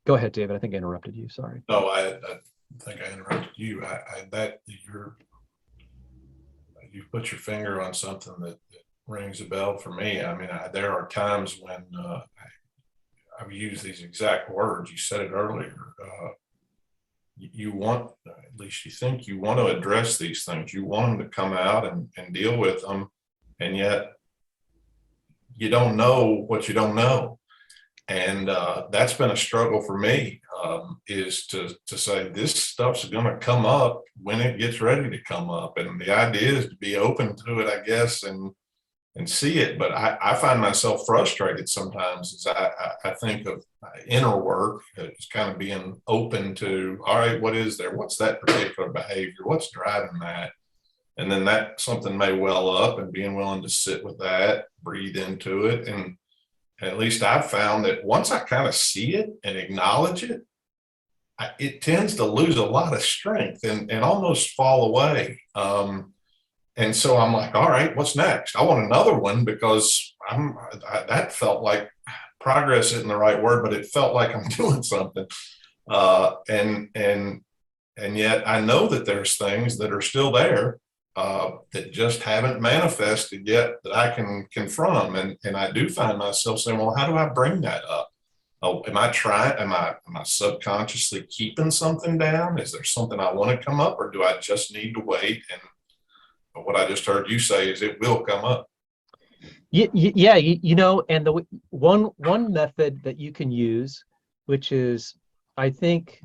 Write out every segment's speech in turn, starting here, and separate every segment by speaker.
Speaker 1: Go ahead, David. I think I interrupted you. Sorry.
Speaker 2: No, I think I interrupted you. You put your finger on something that rings a bell for me. I mean, there are times when I've used these exact words. You said it earlier. You want, at least you think you want to address these things. You want them to come out and deal with them. And yet you don't know what you don't know. And that's been a struggle for me, is to say this stuff's going to come up when it gets ready to come up. And the idea is to be open to it, I guess, and see it. But I find myself frustrated sometimes as I think of inner work as kind of being open to, all right, what is there? What's that particular behavior? What's driving that? And then that something may well up, and being willing to sit with that, breathe into it. And at least I've found that once I kind of see it and acknowledge it, it tends to lose a lot of strength and almost fall away. And so I'm like, all right, what's next? I want another one, because that felt like, progress isn't the right word, but it felt like I'm doing something. And yet I know that there's things that are still there that just haven't manifested yet that I can confront them. And I do find myself saying, well, how do I bring that up? Oh, am I subconsciously keeping something down? Is there something I want to come up, or do I just need to wait? And what I just heard you say is it will come up.
Speaker 1: Yeah, and the one method that you can use, which is, I think,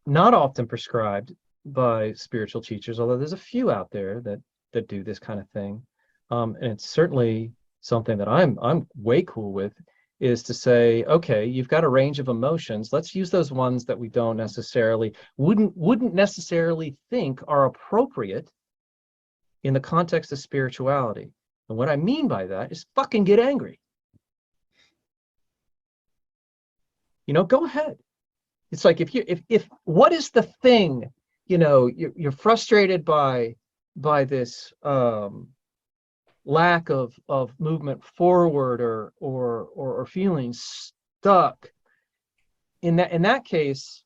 Speaker 1: not often prescribed by spiritual teachers, although there's a few out there that do this kind of thing, and it's certainly something that I'm way cool with, is to say, okay, you've got a range of emotions. Let's use those ones that we don't necessarily wouldn't necessarily think are appropriate in the context of spirituality. And what I mean by that is fucking get angry. Go ahead. It's like, if what is the thing, you're frustrated by this lack of movement forward or feeling stuck. In that case,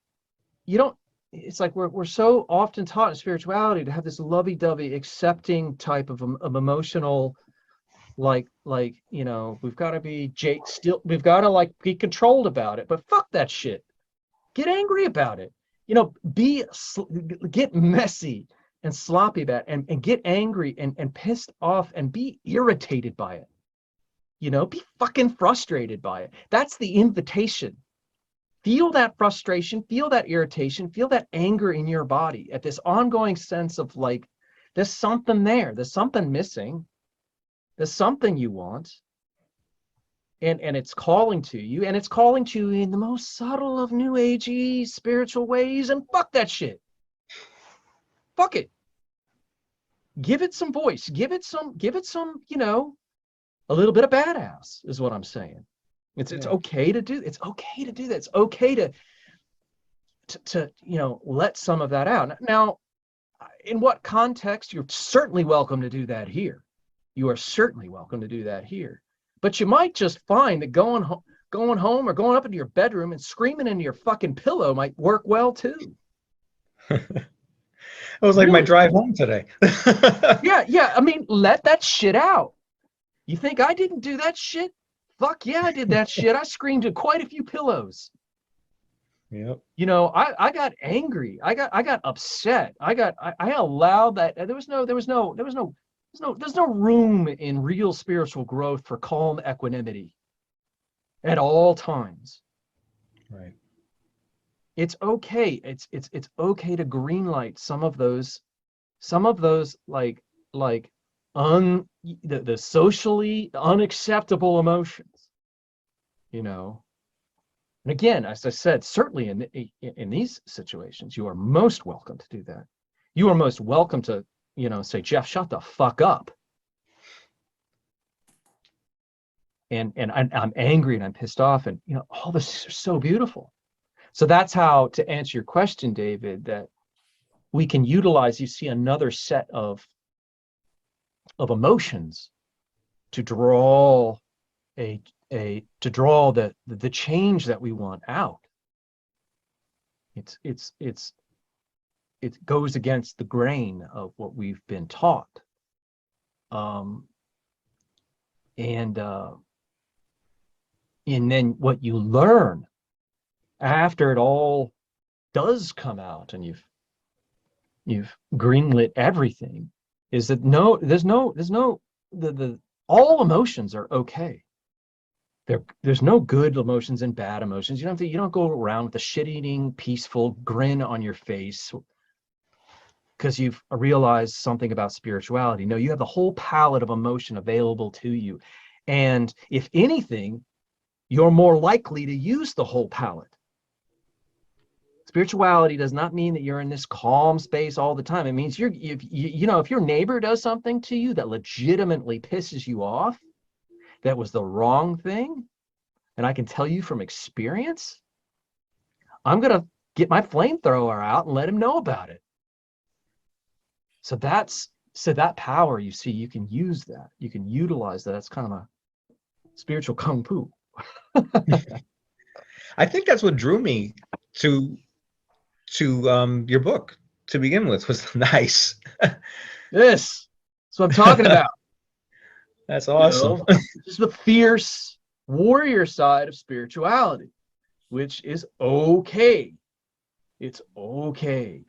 Speaker 1: you don't. It's like we're so often taught in spirituality to have this lovey-dovey, accepting type of emotional, like we've got to be we've got to like be controlled about it. But fuck that shit. Get angry about it. Get messy and sloppy about it, and get angry and pissed off and be irritated by it. Be fucking frustrated by it. That's the invitation. Feel that frustration, feel that irritation, feel that anger in your body at this ongoing sense of like, there's something there, there's something missing, there's something you want, and it's calling to you, and it's calling to you in the most subtle of new agey spiritual ways, and fuck that shit. Fuck it. Give it some voice, give it some, a little bit of badass is what I'm saying. It's okay to do. It's okay to do that. It's okay to let some of that out. Now, in what context? You're certainly welcome to do that here. You are certainly welcome to do that here. But you might just find that going home or going up into your bedroom and screaming into your fucking pillow might work well too.
Speaker 3: It was like my drive home today.
Speaker 1: Yeah. I mean, let that shit out. You think I didn't do that shit? Fuck yeah, I did that shit. I screamed at quite a few pillows.
Speaker 3: Yep.
Speaker 1: I got angry. I got upset. I allowed that. There's no room in real spiritual growth for calm equanimity at all times.
Speaker 3: Right.
Speaker 1: It's okay. It's okay to greenlight some of those like the socially unacceptable emotions, and again, as I said, certainly in these situations, you are most welcome to do that. You are most welcome to, say, Jeff, shut the fuck up. And I'm angry and I'm pissed off, and all this is so beautiful. So that's how, to answer your question, David, that we can utilize, you see, another set of emotions to draw a to draw the change that we want out. It goes against the grain of what we've been taught. And then what you learn after it all does come out and you've greenlit everything is that all emotions are okay. There's no good emotions and bad emotions. You don't go around with a shit-eating, peaceful grin on your face because you've realized something about spirituality. No, you have the whole palette of emotion available to you. And if anything, you're more likely to use the whole palette. Spirituality does not mean that you're in this calm space all the time. It means if your neighbor does something to you that legitimately pisses you off, that was the wrong thing, and I can tell you from experience, I'm going to get my flamethrower out and let him know about it. So that power, you see, you can use that. You can utilize that. That's kind of a spiritual kung fu.
Speaker 3: I think that's what drew me to your book to begin with, was nice.
Speaker 1: That's what I'm talking about.
Speaker 3: That's awesome.
Speaker 1: This is the fierce warrior side of spirituality, which is okay. It's okay.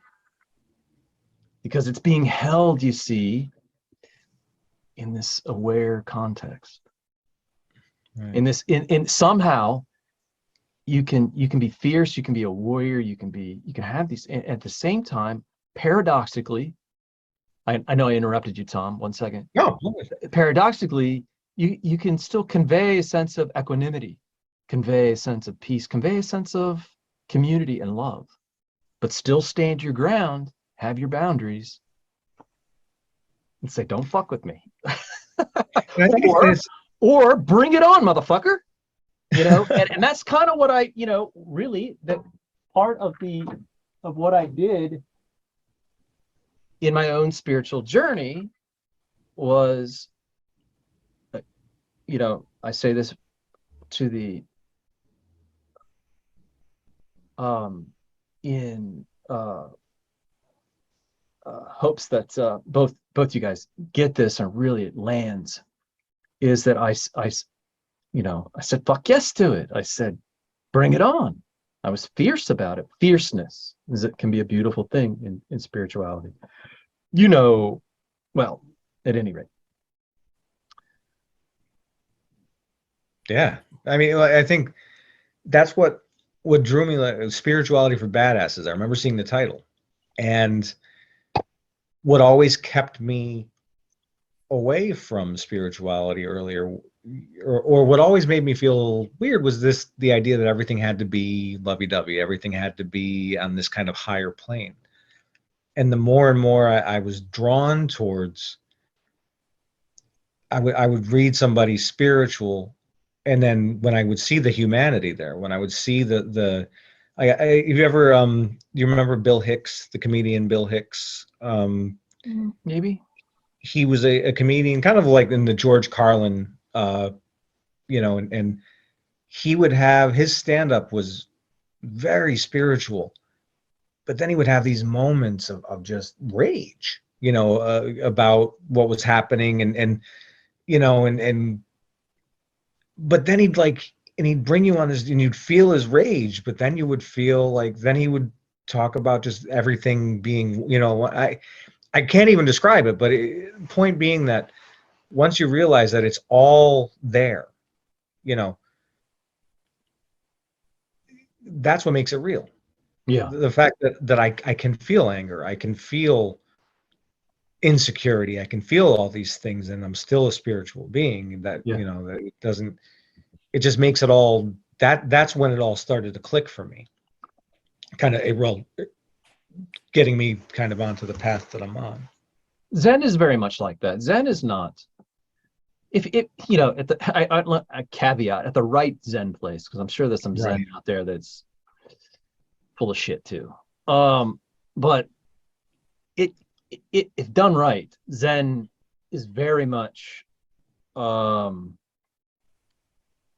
Speaker 1: Because it's being held, you see, in this aware context. Right. In somehow you can be fierce, you can be a warrior, you can have these, and at the same time, paradoxically, I know I interrupted you, Tom, 1 second.
Speaker 3: No.
Speaker 1: Paradoxically, you can still convey a sense of equanimity, convey a sense of peace, convey a sense of community and love, but still stand your ground, have your boundaries, and say, don't fuck with me. Or bring it on, motherfucker. And that's kind of what I, really, that part of what I did in my own spiritual journey was, I say this to the, in hopes that both you guys get this and really it lands, is that I said, fuck yes to it. I said, bring it on. I was fierce about it. Fierceness can be a beautiful thing in spirituality. Well, at any rate.
Speaker 3: Yeah. I mean, I think that's what drew me, like Spirituality for Badasses. I remember seeing the title. And what always kept me away from spirituality earlier, or what always made me feel weird, was the idea that everything had to be lovey-dovey, everything had to be on this kind of higher plane. And the more and more I was drawn towards, I would read somebody spiritual, and then when I would see the humanity there, when I would see have you ever you remember Bill Hicks, the comedian Bill Hicks?
Speaker 1: Maybe.
Speaker 3: He was a comedian, kind of like in the George Carlin, and he would have, his stand-up was very spiritual, but then he would have these moments of just rage, about what was happening, and but then he'd bring you on this, and you'd feel his rage, but then you would feel like, then he would talk about just everything being, I can't even describe it, but point being that once you realize that it's all there, that's what makes it real.
Speaker 1: Yeah.
Speaker 3: The fact that I can feel anger, I can feel insecurity, I can feel all these things, and I'm still a spiritual being. That, that it doesn't, it just makes it all, that's when it all started to click for me. Kind of getting me kind of onto the path that I'm on.
Speaker 1: Zen is very much like that. Zen is not, if it, at the, I caveat, at the right Zen place, because I'm sure there's some Zen out there that's full of shit too. But if done right, Zen is very much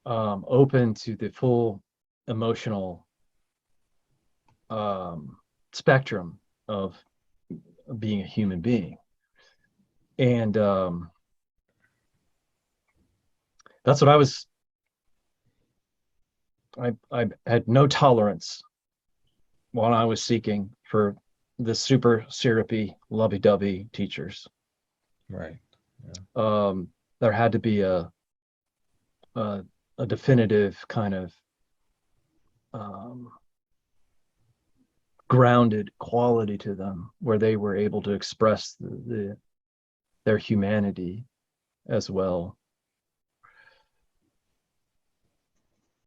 Speaker 1: open to the full emotional spectrum of being a human being. And that's what I had no tolerance while I was seeking for the super syrupy, lovey-dovey teachers.
Speaker 3: Right.
Speaker 1: There had to be a definitive kind of grounded quality to them, where they were able to express their humanity as well.